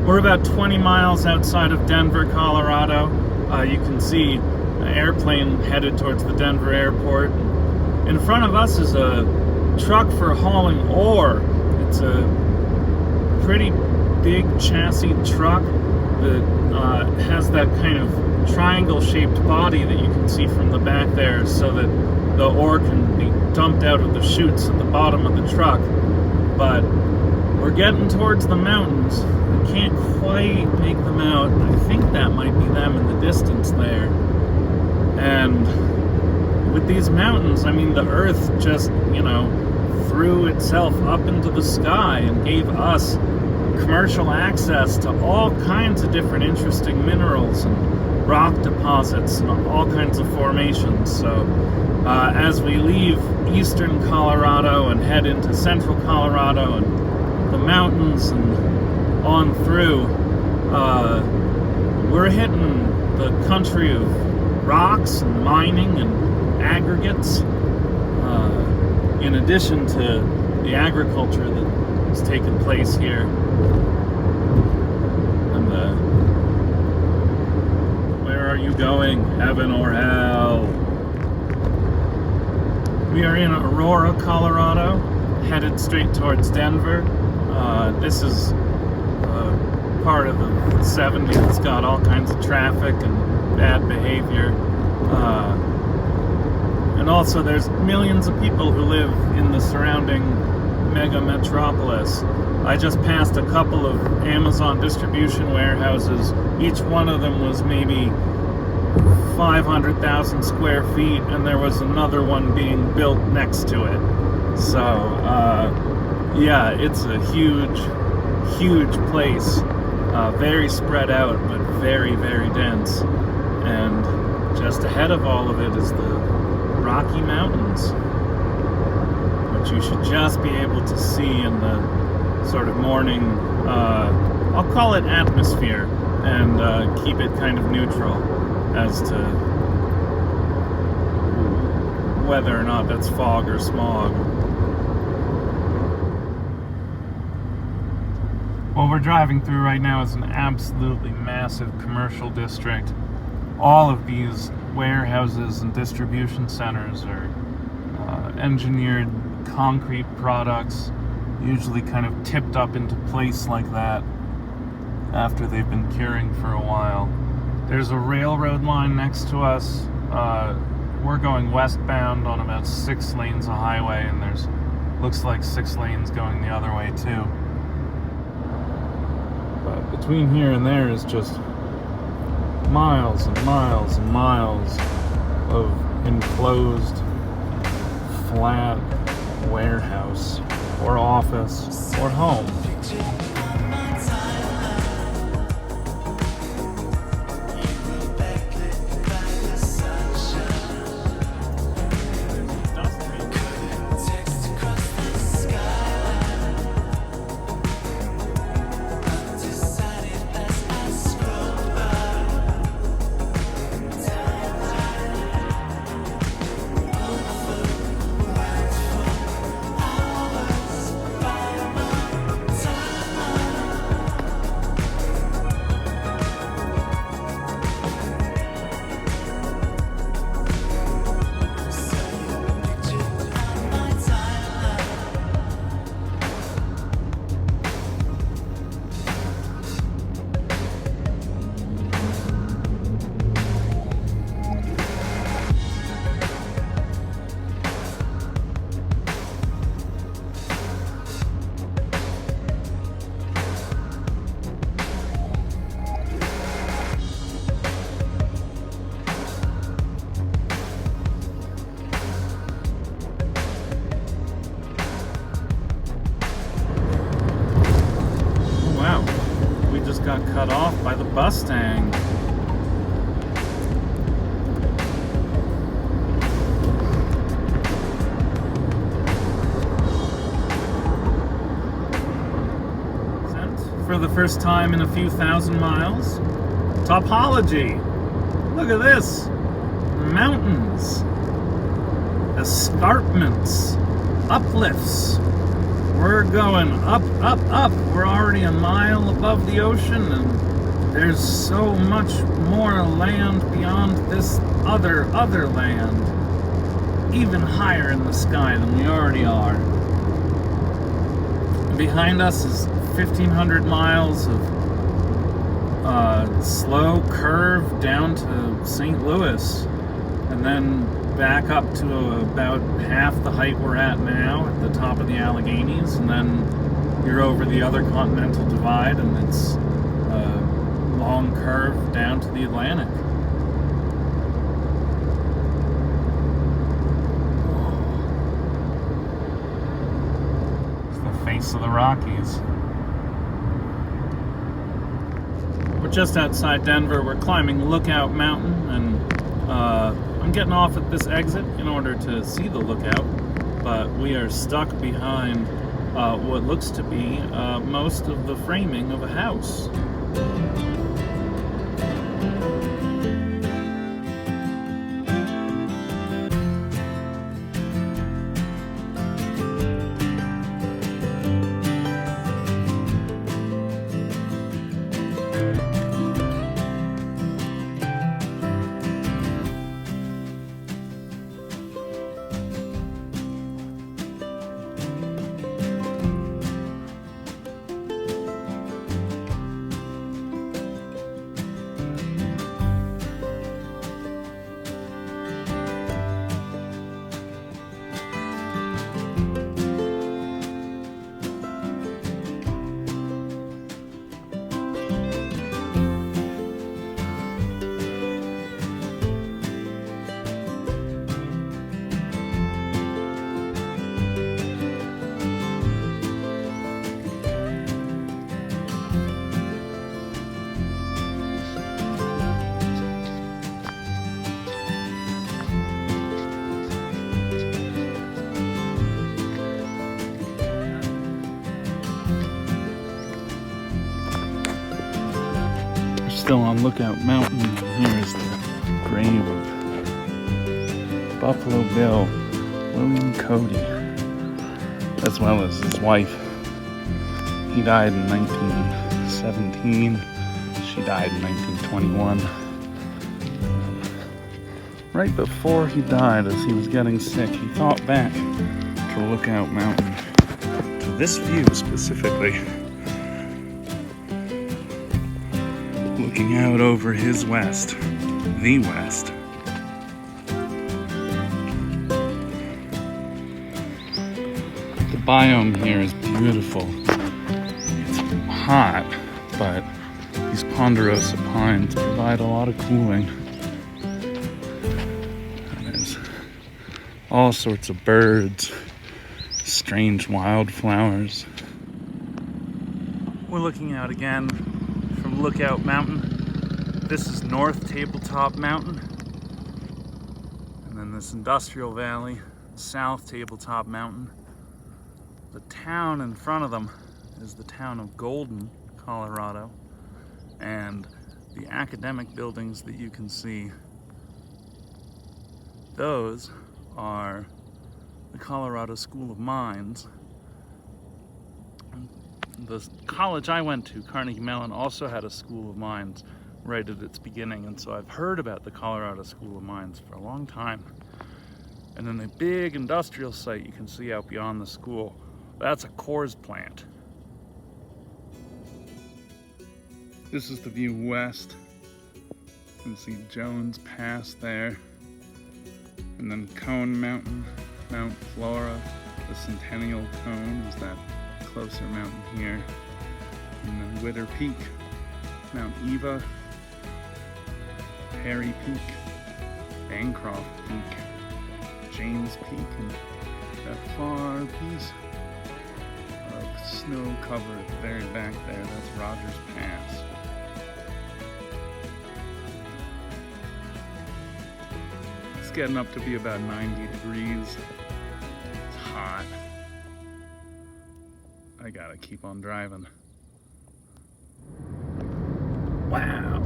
We're about 20 miles outside of Denver, Colorado. You can see an airplane headed towards the Denver airport. In front of us is a truck for hauling ore. It's a pretty big chassis truck that has that kind of triangle-shaped body that you can see from the back there, so that the ore can be dumped out of the chutes at the bottom of the truck. But we're getting towards the mountains. I can't quite make them out. I think that might be them in the distance there. And with these mountains, I mean, the earth just, threw itself up into the sky and gave us commercial access to all kinds of different interesting minerals and rock deposits and all kinds of formations. So as we leave eastern Colorado and head into central Colorado and the mountains and on through, we're hitting the country of rocks and mining and aggregates, in addition to the agriculture that has taken place here. And where are you going, heaven or hell? We are in Aurora, Colorado, headed straight towards Denver. This is part of the 70 that's got all kinds of traffic and bad behavior. And also there's millions of people who live in the surrounding mega metropolis. I just passed a couple of Amazon distribution warehouses. Each one of them was maybe 500,000 square feet, and there was another one being built next to it. So, yeah, it's a huge, huge place. Very spread out, but very, very dense. And just ahead of all of it is the Rocky Mountains, which you should just be able to see in the sort of morning, I'll call it atmosphere, and keep it kind of neutral as to whether or not that's fog or smog. What we're driving through right now is an absolutely massive commercial district. All of these warehouses and distribution centers are engineered concrete products, usually kind of tipped up into place like that after they've been curing for a while. There's a railroad line next to us. We're going westbound on about 6 lanes of highway, and there's looks like 6 lanes going the other way too. But between here and there is just miles and miles and miles of enclosed flat warehouse or office or home. Got cut off by the Mustang. For the first time in a few thousand miles, topology. Look at this. Mountains, escarpments, uplifts, we're going up, up, up. We're already a mile above the ocean, and there's so much more land beyond this other land, even higher in the sky than we already are. Behind us is 1,500 miles of slow curve down to St. Louis, and then back up to about half the height we're at now at the top of the Alleghenies, and then you're over the other Continental Divide, and it's a long curve down to the Atlantic. It's the face of the Rockies. We're just outside Denver. We're climbing Lookout Mountain, and I'm getting off at this exit in order to see the lookout, but we are stuck behind what looks to be most of the framing of a house. Still on Lookout Mountain. Here is the grave of Buffalo Bill, William Cody, as well as his wife. He died in 1917. She died in 1921. Right before he died, as he was getting sick, he thought back to Lookout Mountain, to this view specifically. Looking out over his west, the west. The biome here is beautiful. It's hot, but these ponderosa pines provide a lot of cooling. And there's all sorts of birds, strange wildflowers. We're looking out again from Lookout Mountain. This is North Tabletop Mountain, and then this industrial valley, South Tabletop Mountain. The town in front of them is the town of Golden, Colorado, and the academic buildings that you can see, those are the Colorado School of Mines. The college I went to, Carnegie Mellon, also had a School of Mines right at its beginning, and so I've heard about the Colorado School of Mines for a long time. And then the big industrial site you can see out beyond the school, that's a Coors plant. This is the view west. You can see Jones Pass there, and then Cone Mountain, Mount Flora, the Centennial Cone is that closer mountain here, and then Witter Peak, Mount Eva, Perry Peak, Bancroft Peak, James Peak, and that far piece of snow cover at the very back there, that's Rogers Pass. It's getting up to be about 90 degrees. It's hot. I gotta keep on driving. Wow.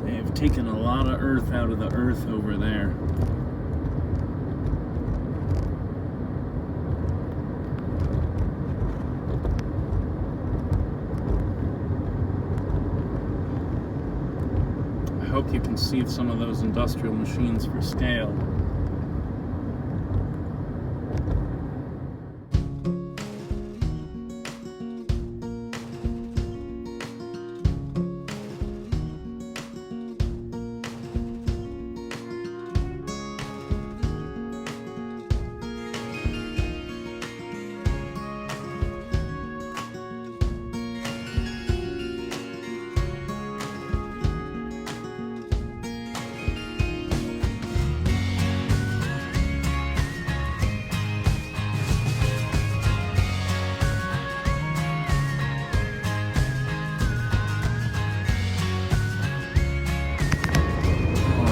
They have taken a lot of earth out of the earth over there. hope you can see some of those industrial machines for scale.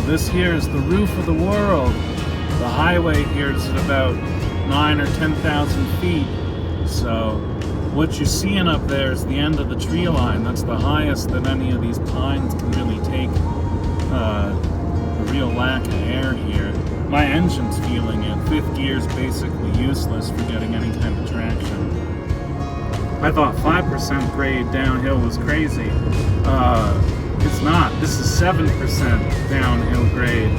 This here is the roof of the world. The highway here is at about 9 or 10,000 feet. So what you're seeing up there is the end of the tree line. That's the highest that any of these pines can really take. A real lack of air here. My engine's feeling it. Fifth gear's basically useless for getting any kind of traction. I thought 5% grade downhill was crazy. It's not. This is 7% downhill grade.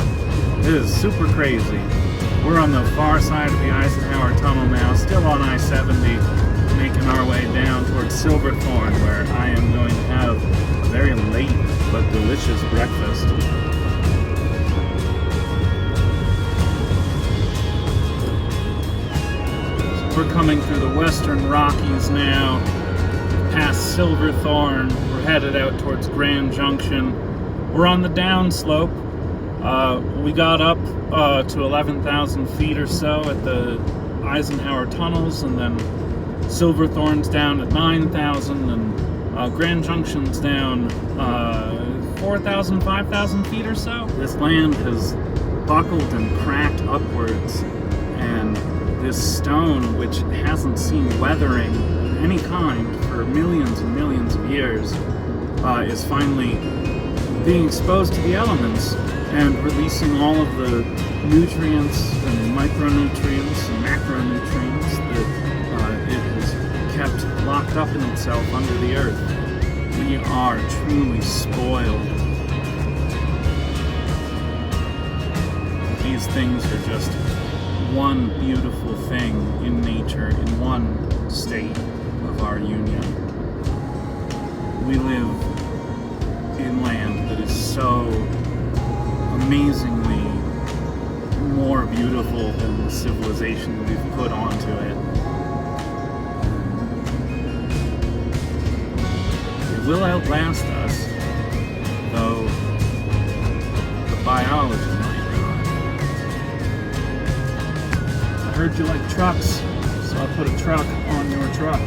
It is super crazy. We're on the far side of the Eisenhower Tunnel now, still on I-70, making our way down towards Silverthorne, where I am going to have a very late but delicious breakfast. So we're coming through the Western Rockies now, past Silverthorne. We're headed out towards Grand Junction. We're on the downslope. We got up to 11,000 feet or so at the Eisenhower tunnels, and then Silverthorne's down at 9,000, and Grand Junction's down 4,000, 5,000 feet or so. This land has buckled and cracked upwards, and this stone, which hasn't seen weathering of any kind for millions and millions of years, is finally being exposed to the elements and releasing all of the nutrients and micronutrients and macronutrients that it has kept locked up in itself under the earth. We are truly spoiled. These things are just one beautiful thing in nature, in one state of our union. We live in land that is so amazingly more beautiful than the civilization that we've put onto it. It will outlast us, though the biology might not. I heard you like trucks, so I put a truck on your truck.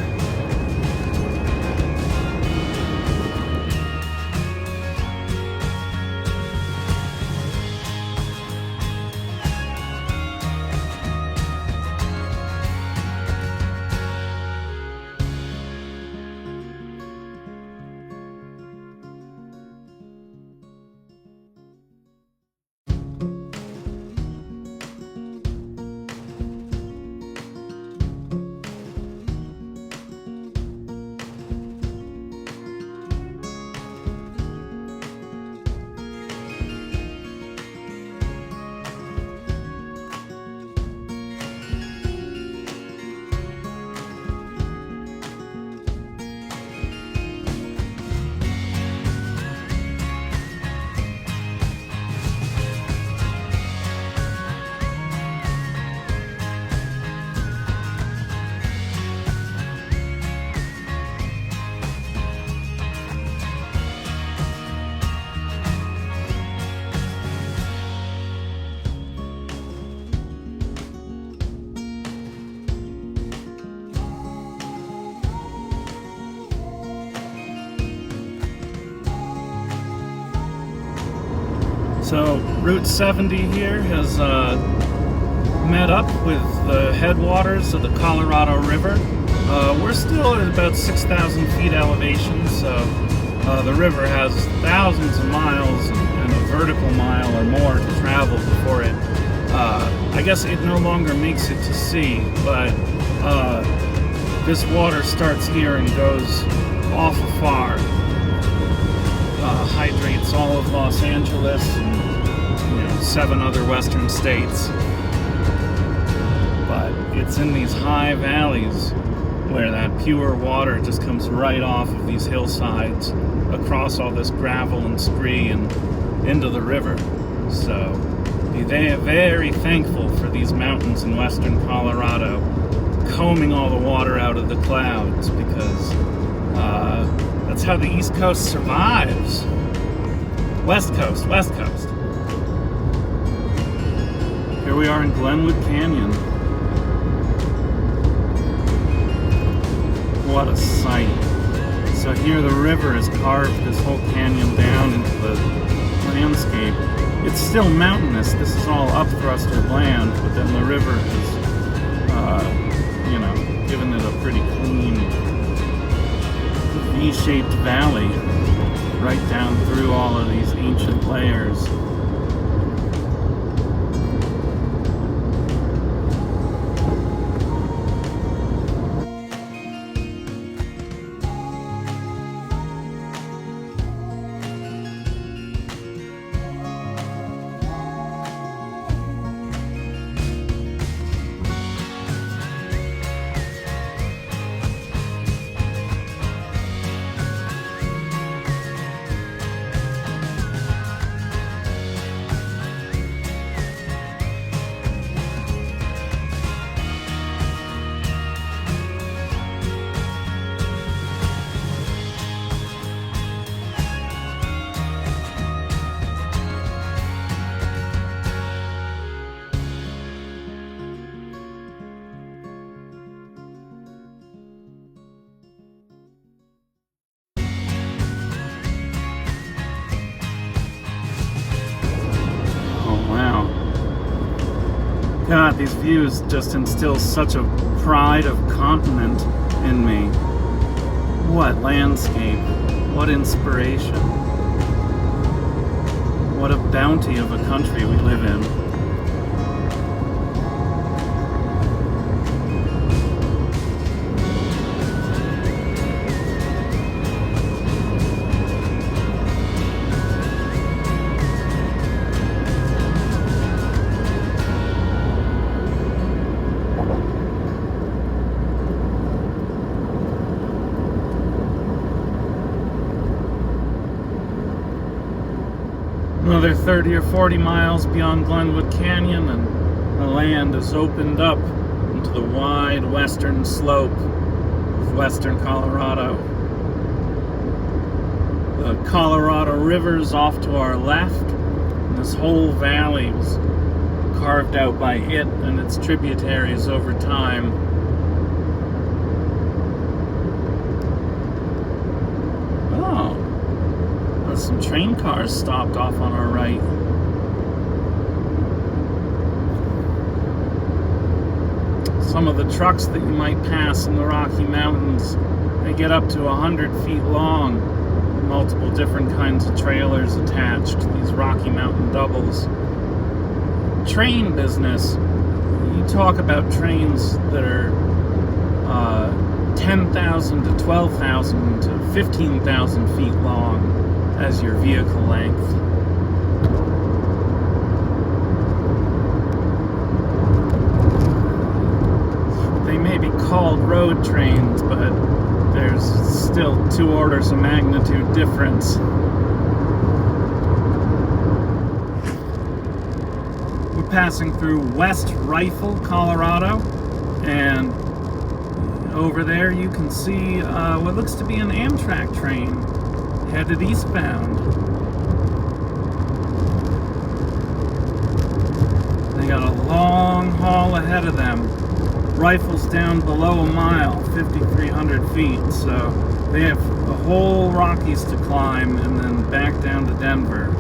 So Route 70 here has met up with the headwaters of the Colorado River. We're still at about 6,000 feet elevation, so the river has thousands of miles and a vertical mile or more to travel before it, I guess it no longer makes it to sea, but this water starts here and goes awful far. Hydrates all of Los Angeles. Angeles and 7 other western states. But it's in these high valleys where that pure water just comes right off of these hillsides across all this gravel and scree and into the river. So be very thankful for these mountains in western Colorado combing all the water out of the clouds, because that's how the East Coast survives. West Coast. Here we are in Glenwood Canyon. What a sight. So here the river has carved this whole canyon down into the landscape. It's still mountainous. This is all upthrusted land, but then the river has, given it a pretty clean V-shaped valley right down through all of these ancient layers. God, these views just instill such a pride of continent in me. What landscape, what inspiration, what a bounty of a country we live in. Another 30 or 40 miles beyond Glenwood Canyon, and the land is opened up into the wide western slope of western Colorado. The Colorado River's off to our left, and this whole valley was carved out by it and its tributaries over time. Some train cars stopped off on our right. Some of the trucks that you might pass in the Rocky Mountains, they get up to 100 feet long, multiple different kinds of trailers attached, these Rocky Mountain doubles. Train business, you talk about trains that are 10,000 to 12,000 to 15,000 feet long as your vehicle length. They may be called road trains, but there's still 2 orders of magnitude difference. We're passing through West Rifle, Colorado, and over there you can see what looks to be an Amtrak train headed eastbound. They got a long haul ahead of them. Rifle's down below a mile, 5,300 feet, so they have the whole Rockies to climb and then back down to Denver.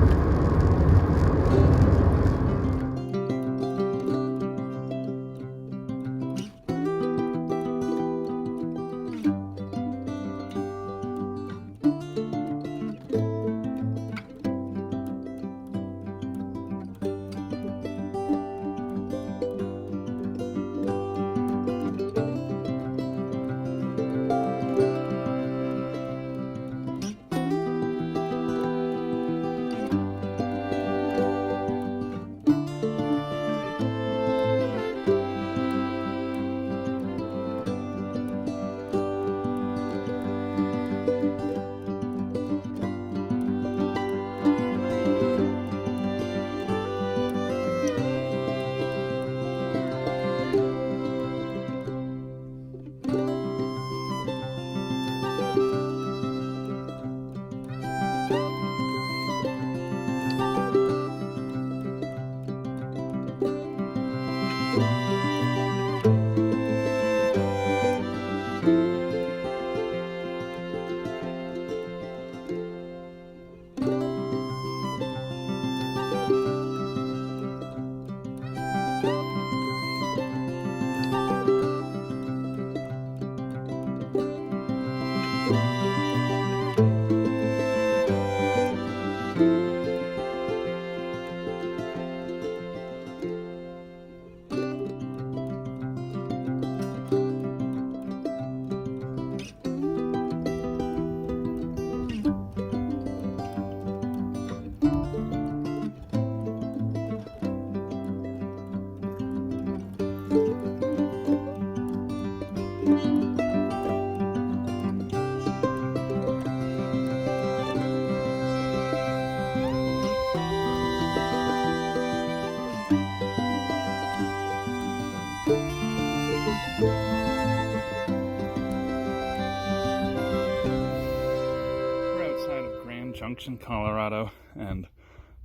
Junction, Colorado, and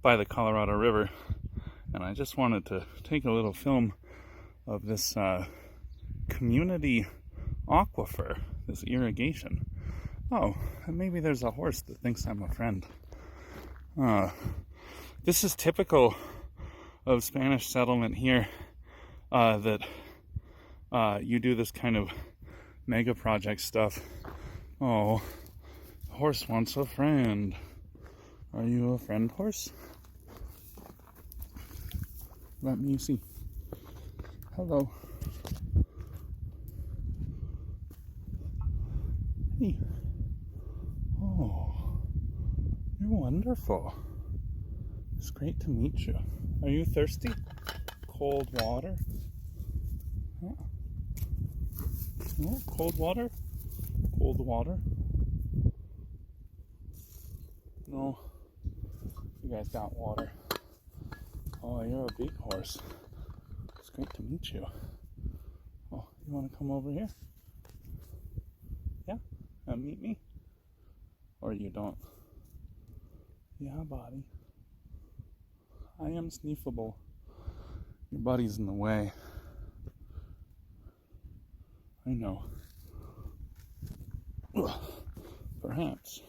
by the Colorado River. And I just wanted to take a little film of this community aquifer, this irrigation. Oh, and maybe there's a horse that thinks I'm a friend. This is typical of Spanish settlement here, that you do this kind of mega project stuff. Oh, the horse wants a friend. Are you a friend, horse? Let me see. Hello. Hey. Oh, you're wonderful. It's great to meet you. Are you thirsty? Cold water? Oh. No, cold water? Cold water? No. You guys got water. Oh, you're a big horse. It's great to meet you. Oh, you want to come over here? Yeah? And meet me? Or you don't? Yeah, buddy. I am sniffable. Your buddy's in the way. I know. Ugh. Perhaps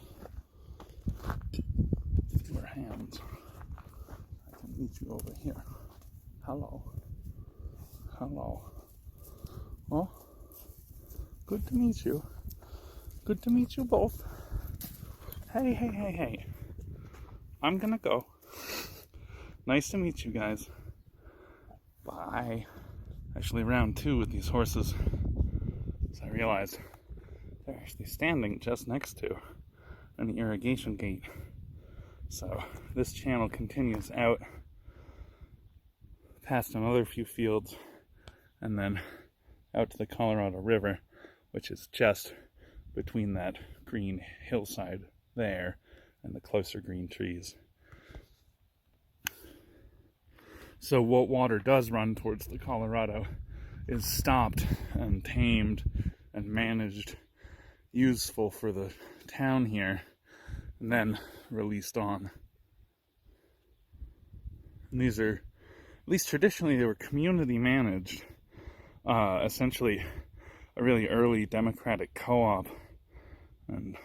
your hands. I can meet you over here. Hello. Hello. Oh, good to meet you. Good to meet you both. Hey, hey, hey, hey. I'm gonna go. Nice to meet you guys. Bye. Actually, round 2 with these horses. So I realized they're actually standing just next to an irrigation gate. So this channel continues out past another few fields and then out to the Colorado River, which is just between that green hillside there and the closer green trees. So what water does run towards the Colorado is stopped and tamed and managed, useful for the town here, and then released on. And these are, at least traditionally, they were community managed, essentially a really early democratic co-op. And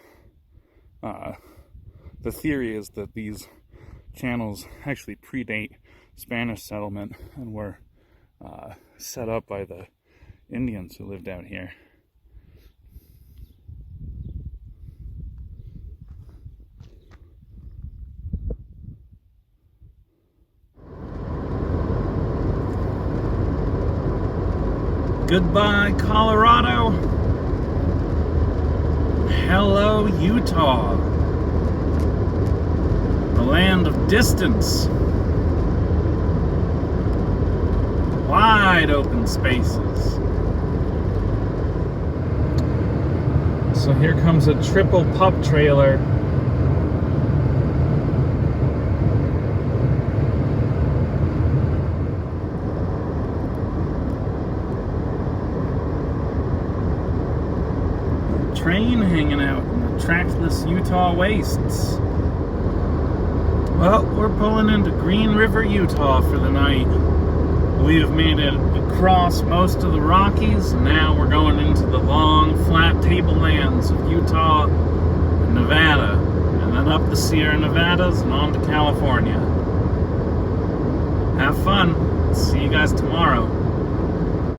the theory is that these channels actually predate Spanish settlement and were set up by the Indians who lived out here. Goodbye, Colorado. Hello, Utah. The land of distance. Wide open spaces. So here comes a triple pup trailer. Train hanging out in the trackless Utah wastes. Well, we're pulling into Green River, Utah for the night. We have made it across most of the Rockies, and now we're going into the long, flat tablelands of Utah and Nevada, and then up the Sierra Nevadas and on to California. Have fun. See you guys tomorrow.